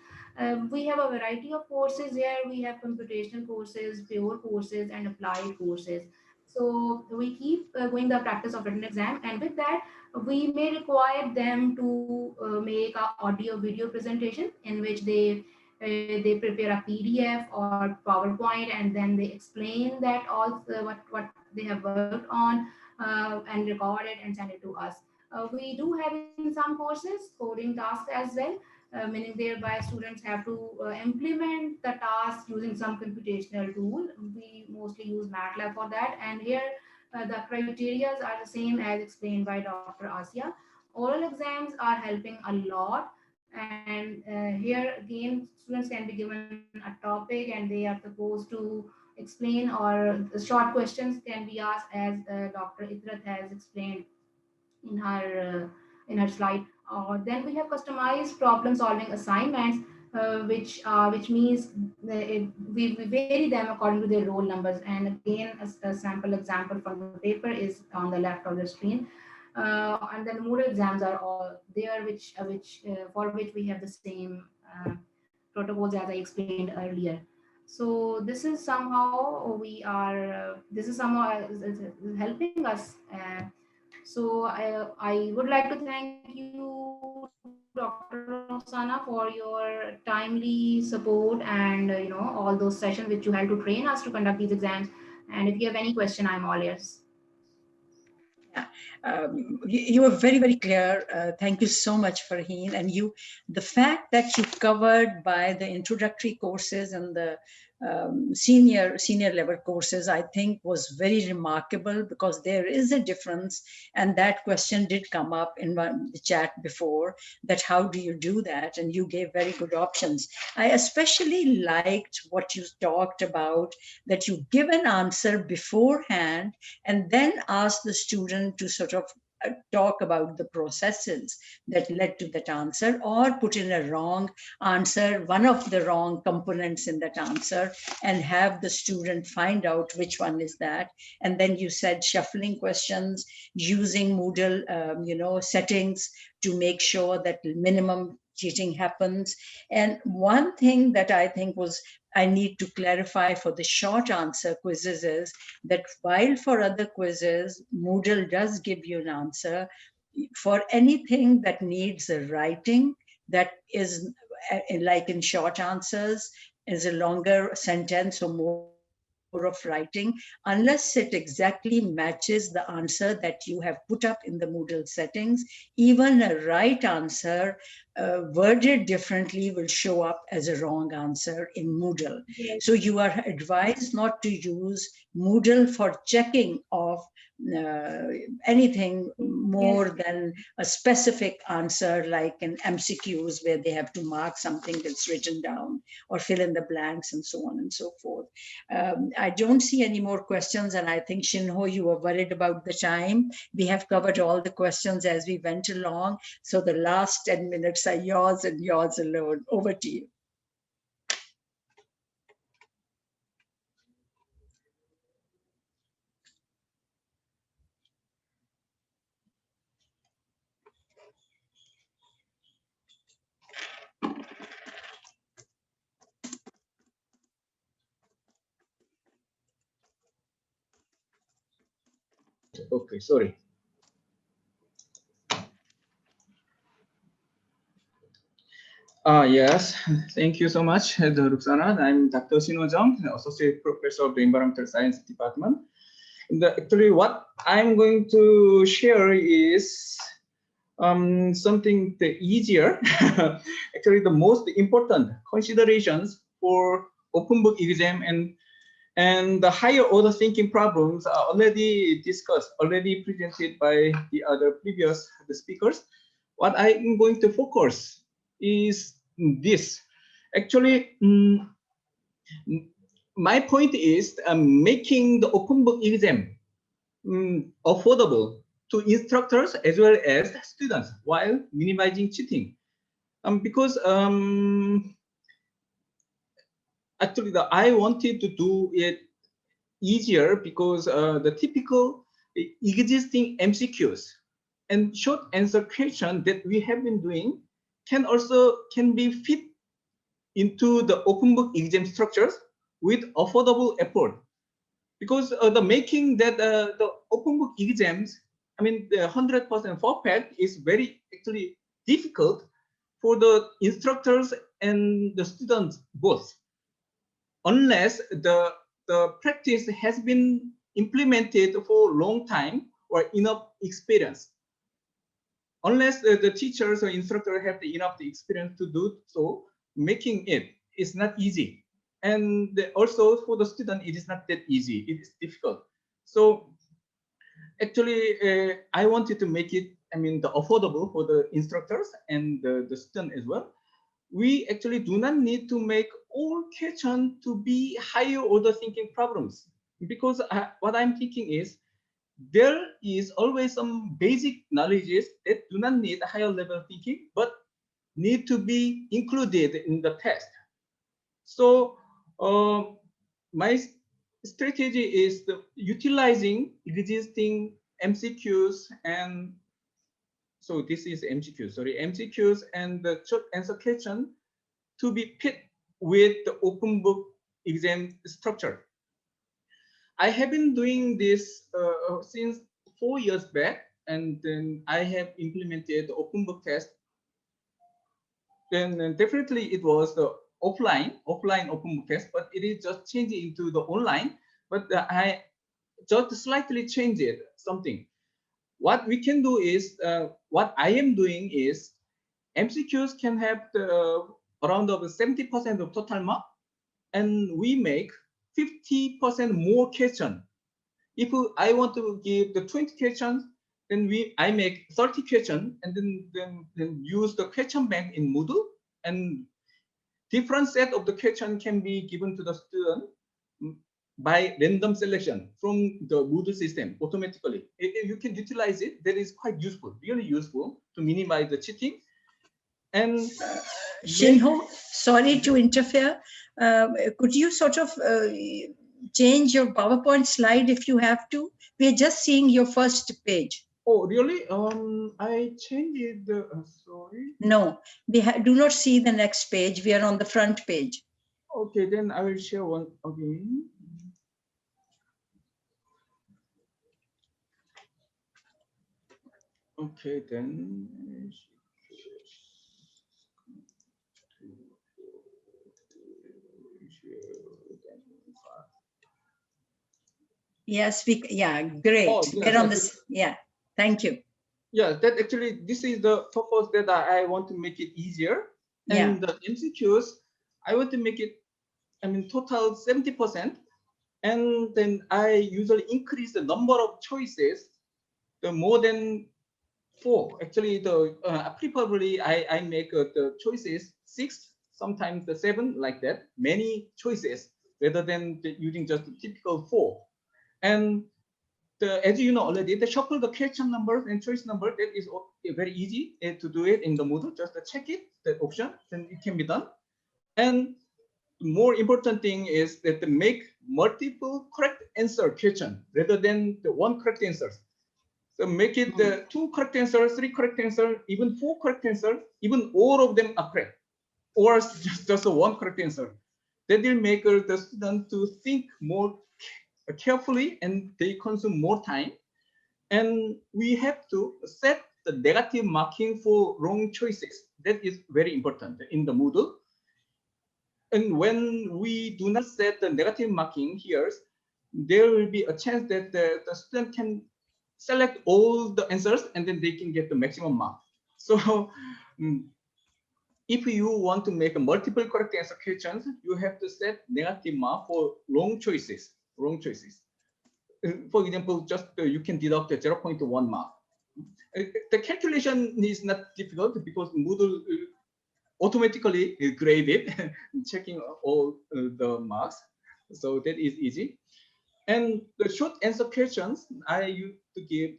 We have a variety of courses here. We have computational courses, pure courses, and applied courses. So we keep going the practice of written exam, and with that, we may require them to make a audio video presentation in which they prepare a PDF or PowerPoint, and then they explain that all what they have worked on, and record it and send it to us. We do have in some courses coding tasks as well, meaning thereby students have to implement the task using some computational tool. We mostly use MATLAB for that, and here the criteria are the same as explained by Dr. Asia. Oral exams are helping a lot, and here again students can be given a topic and they are supposed to explain, or short questions can be asked as Dr. Idrat has explained in her slide. Then we have customized problem solving assignments, which means we vary them according to their roll numbers. And again, a sample example from the paper is on the left of the screen. And then Moodle exams are all there, which for which we have the same protocols as I explained earlier. So this is somehow we are this is somehow is helping us. So I would like to thank you, Dr. Roxana, for your timely support and all those sessions which you had to train us to conduct these exams. And if you have any question, I'm all ears.
You were very, very clear. Thank you so much, Farheen. And the fact that you covered by the introductory courses and the senior level courses, I think was very remarkable, because there is a difference. And that question did come up in the chat before, that how do you do that? And you gave very good options. I especially liked what you talked about, that you give an answer beforehand and then ask the student to sort of talk about the processes that led to that answer, or put in a wrong answer, one of the wrong components in that answer, and have the student find out which one is that. And then you said shuffling questions, using Moodle, settings to make sure that minimum cheating happens. And one thing that I think I need to clarify for the short answer quizzes is that while for other quizzes, Moodle does give you an answer, for anything that needs a writing, that is like in short answers, is a longer sentence or more of writing, unless it exactly matches the answer that you have put up in the Moodle settings, even a right answer worded differently will show up as a wrong answer in Moodle. Yes. So you are advised not to use Moodle for checking of anything more than a specific answer, like in MCQs where they have to mark something that's written down or fill in the blanks and so on and so forth. I don't see any more questions, and I think, Shinho, you were worried about the time. We have covered all the questions as we went along, so the last 10 minutes are yours and yours alone. Over to you.
Okay, sorry. Yes, thank you so much, Ruxana. I'm Dr. Shinho Jung, Associate Professor of the Environmental Science Department. Actually, what I'm going to share is something easier. Actually, the most important considerations for open book exam and the higher order thinking problems are already discussed, already presented by the other previous speakers. What I'm going to focus is this. Actually, my point is making the open book exam affordable to instructors as well as students while minimizing cheating. Because actually, I wanted to do it easier because the typical existing MCQs and short answer question that we have been doing can be fit into the open book exam structures with affordable effort. Because the making that the open book exams, I mean, the 100% perfect is very actually difficult for the instructors and the students both, unless the practice has been implemented for a long time or enough experience. Unless the teachers or instructor have enough experience to do so, making it is not easy. And also for the student, it is not that easy. It is difficult. So actually, I wanted to make it, affordable for the instructors and the student as well. We actually do not need to make all questions to be higher order thinking problems, because what I'm thinking is there is always some basic knowledges that do not need a higher level thinking, but need to be included in the test. So my strategy is utilizing existing MCQs, and so this is MCQs and the short answer question to be fit with the open book exam structure. I have been doing this since 4 years back, and then I have implemented the open book test. Then definitely it was the offline open book test, but it is just changing into the online. But I just slightly changed it something. What we can do is, what I am doing is, MCQs can have around 70% of total mark, and we make 50% more question. If I want to give the 20 questions, then I make 30 questions, and then use the question bank in Moodle, and different set of the question can be given to the student by random selection from the Moodle system automatically. You can utilize it. That is quite useful, really useful to minimize the cheating. And
Shinho, sorry to interfere. Could you sort of change your PowerPoint slide if you have to? We're just seeing your first page.
Oh, really? I changed it. Sorry.
No, we do not see the next page. We are on the front page.
Okay, then I will share one again. Okay, then.
Yes, great.
Oh, yeah,
We're on this. Yeah, thank you.
Yeah, that actually, this is the purpose that I want to make it easier. And the MCQs, I want to make it, I mean, total 70%. And then I usually increase the number of choices, the more than 4. Actually, preferably I make the choices 6, sometimes the 7, like that, many choices rather than using just the typical 4. And as you know already, the shuffle the question numbers and choice number, that is very easy to do it in the Moodle. Just check it, that option, then it can be done. And more important thing is that to make multiple correct answer question rather than the one correct answer. So make it 2 correct answers, 3 correct answers, even 4 correct answers, even all of them are correct, or just one correct answer. That will make the student to think more carefully, and they consume more time. And we have to set the negative marking for wrong choices. That is very important in the Moodle. And when we do not set the negative marking here, there will be a chance that the student can select all the answers and then they can get the maximum mark. So if you want to make a multiple correct answer questions, you have to set negative mark for wrong choices. For example, just you can deduct a 0.1 mark. The calculation is not difficult because Moodle automatically grade it, checking all the marks. So that is easy. And the short answer questions, I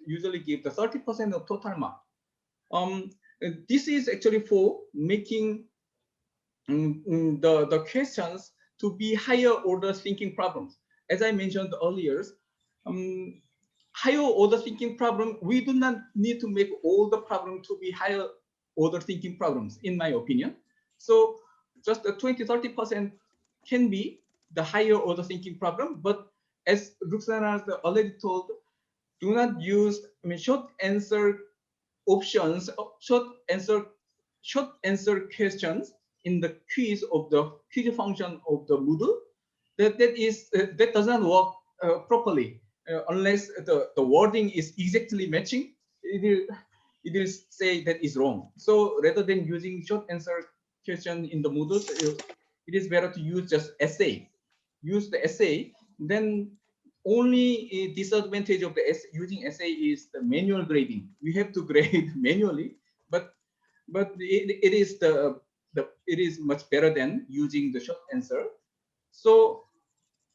usually give the 30% of total mark. This is actually for making the questions to be higher order thinking problems. As I mentioned earlier, higher order thinking problem, we do not need to make all the problem to be higher order thinking problems, in my opinion. So just the 20-30% can be the higher order thinking problem. But as Ruxana already told, do not use short answer options, short answer questions in the quiz of the quiz function of the Moodle. That does not work properly unless the wording is exactly matching. It will say that is wrong. So rather than using short answer question in the Moodle, it is better to use just essay. Use the essay. Then only disadvantage of the using essay is the manual grading. We have to grade manually, but it is much better than using the short answer. So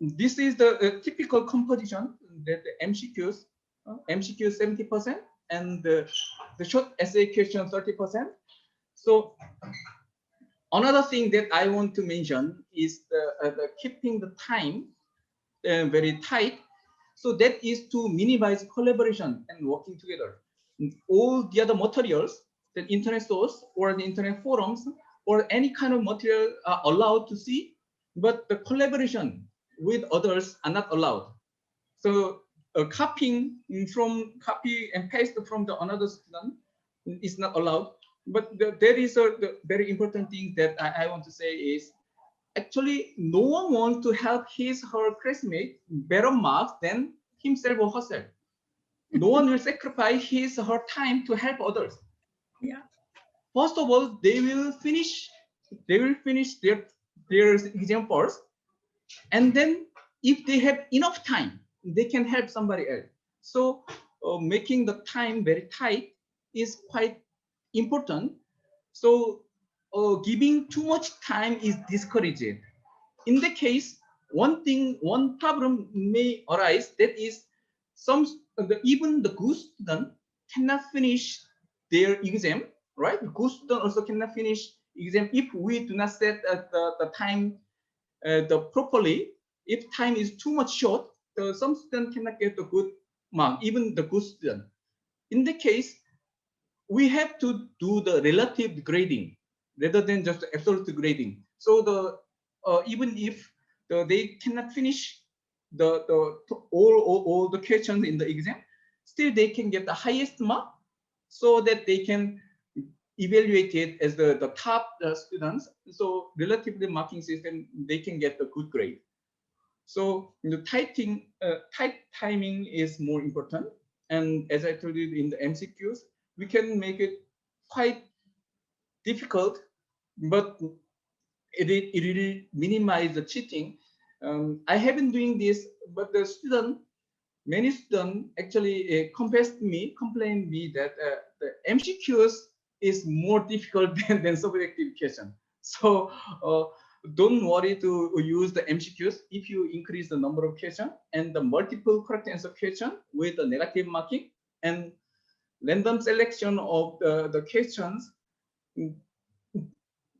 this is the typical composition that the MCQs 70% and the short essay question 30%. So another thing that I want to mention is the keeping the time very tight. So that is to minimize collaboration and working together. All the other materials, the internet source or the internet forums or any kind of material are allowed to see, but the collaboration with others are not allowed. So copy and paste from the another student is not allowed. But there is the very important thing that I want to say is, actually, no one wants to help his or her classmate better marks than himself or herself. No one will sacrifice his or her time to help others.
Yeah.
First of all, they will finish their exam first, and then if they have enough time, they can help somebody else. So making the time very tight is quite important. So giving too much time is discouraged. In the case, one problem may arise, that is even the good student cannot finish their exam, right? The good student also cannot finish exam if we do not set the time properly. If time is too much short, some student cannot get a good mark, even the good student. In the case, we have to do the relative grading rather than just the absolute grading. So even if they cannot finish all the questions in the exam, still they can get the highest mark, so that they can evaluate it as the top students. So relatively marking system, they can get a good grade. So the tight timing is more important. And as I told you in the MCQs, we can make it quite difficult, but it will minimize the cheating. I have been doing this, but many students actually complain me that the MCQs is more difficult than subjective question. So don't worry to use the MCQs if you increase the number of questions and the multiple correct answer question with the negative marking and random selection of the questions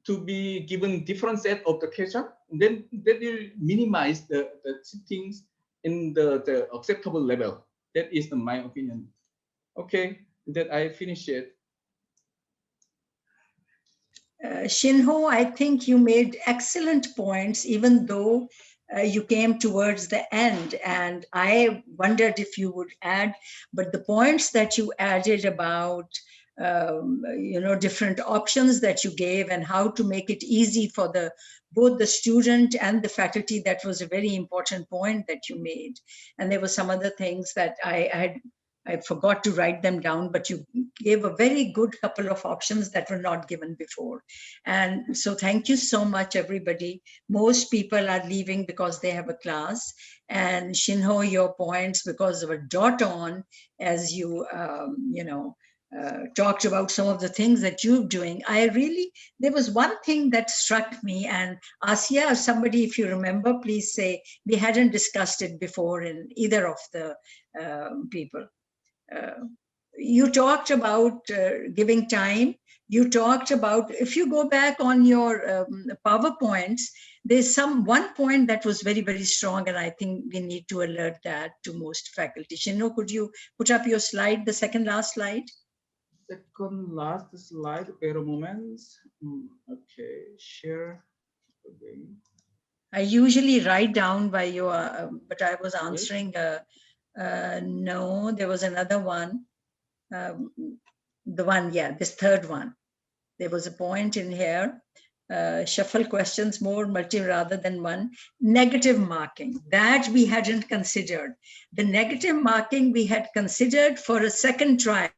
to be given different set of the question, then that will minimize the cheatings in the acceptable level. That is my opinion. Okay, that I finish it.
Shinho, I think you made excellent points, even though you came towards the end, and I wondered if you would add, but the points that you added about different options that you gave and how to make it easy for both the student and the faculty, that was a very important point that you made. And there were some other things that I forgot to write them down, but you gave a very good couple of options that were not given before. And so thank you so much, everybody. Most people are leaving because they have a class. And Shinho, your points, because of a dot on, as you, talked about some of the things that you're doing. There was one thing that struck me, and Asya or somebody, if you remember, please say, we hadn't discussed it before in either of the people. You talked about giving time. You talked about, if you go back on your PowerPoints, there's one point that was very, very strong, and I think we need to alert that to most faculty. Shinho, could you put up your slide, the second last slide?
Second last slide, wait a moment. Okay, share. Okay.
I usually write down by your, but I was answering, no, there was another one. This third one. There was a point in here, shuffle questions more, rather than one. Negative marking, that we hadn't considered. The negative marking we had considered for a second trial,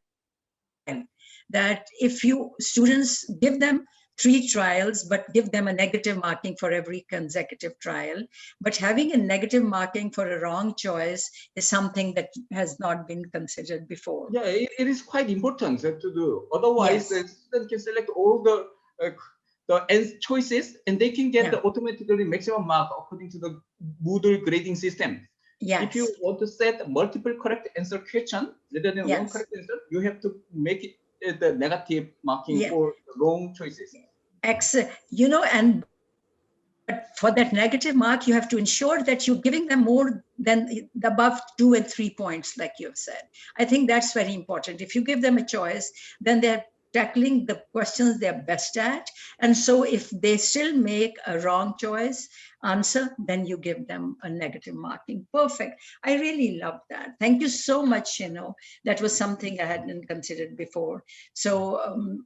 that if students give them 3 trials, but give them a negative marking for every consecutive trial. But having a negative marking for a wrong choice is something that has not been considered before.
Yeah, it is quite important to do. Otherwise, the student can select all the choices, and they can get the automatically maximum mark according to the Moodle grading system.
Yes.
If you want to set multiple correct answer question rather than one correct answer, you have to make it the negative marking for the wrong choices.
Excellent. But for that negative mark, you have to ensure that you're giving them more than the above 2 and 3 points, like you've said. I think that's very important. If you give them a choice, then they're tackling the questions they're best at. And so if they still make a wrong choice answer, then you give them a negative marking. Perfect. I really love that. Thank you so much, Shinho. That was something I hadn't considered before. So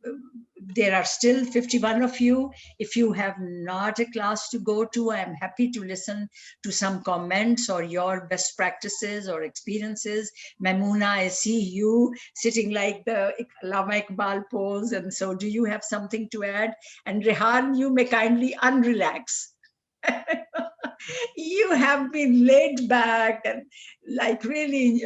there are still 51 of you. If you have not a class to go to, I am happy to listen to some comments or your best practices or experiences. Mamoona, I see you sitting like the Allama Iqbal pose. And so do you have something to add? And Rehan, you may kindly unrelax. You have been laid back and like really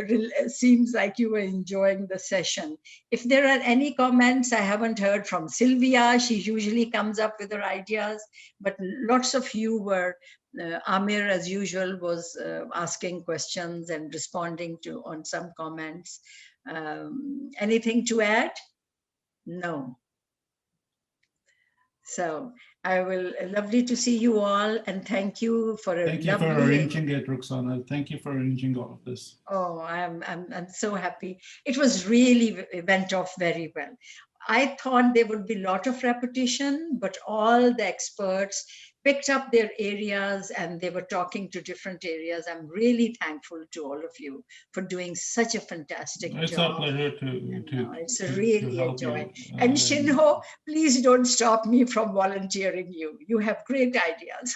seems like you were enjoying the session. If there are any comments, I haven't heard from Sylvia. She usually comes up with her ideas, but lots of you were, Amir as usual was asking questions and responding to on some comments. Anything to add? No. So I will, lovely to see you all, and thank you for a
Thank you for
lovely.
arranging it, Roxana. Thank you for arranging all of this.
Oh, I'm so happy. It was really went off very well. I thought there would be a lot of repetition, but all the experts picked up their areas and they were talking to different areas. I'm really thankful to all of you for doing such a fantastic
It's
job.
our pleasure
It's really a
help
joy.
you.
And Shinho, please don't stop me from volunteering you. You have great ideas.